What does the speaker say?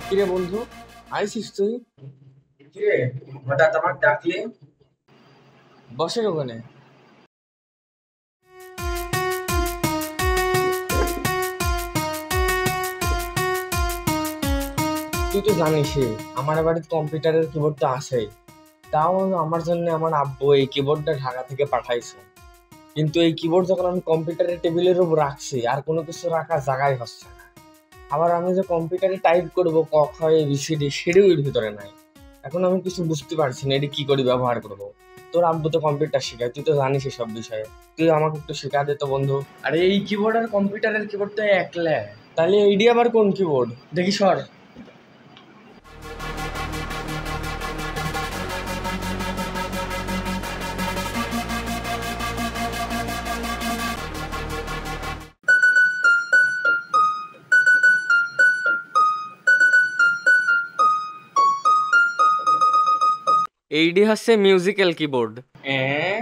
কিরে বন্ধু, আইসিস তুই? কিরে, হঠাৎ আমার ডাকলে? বসে ওখানে। তুই তো জানিসই আমার বাড়িতে কম্পিউটারের কিবোর্ড তো আছেই। তাও আমার জন্য আমার আব্বু এই কিবোর্ডটা ঢাকা থেকে পাঠাইছে। কিন্তু এই কিবোর্ড যখন আমি কম্পিউটারের টেবিলের উপর রাখছি আর কোনো কিছু রাখার জায়গায় হচ্ছে না। আবার আমি যে কম্পিউটারে টাইপ করবো ক খ এ বি সি ডি সেটাও এর ভিতরে নাই। এখন আমি কিছু বুঝতে পারছি না এটা কি করে ব্যবহার করব। তোর আব্বু তো কম্পিউটার শেখায়, তুই তো জানিস সব বিষয়ে। তুই আমাকে একটু শেখা দে তো বন্ধু। আরে এই কিবোর্ড আর কম্পিউটারের কিবোর্ড তো একলা। তাহলে এইডি আবার কোন কিবোর্ড দেখি সর। এইডি হচ্ছে মিউজিক্যাল কিবোর্ড। হ্যাঁ,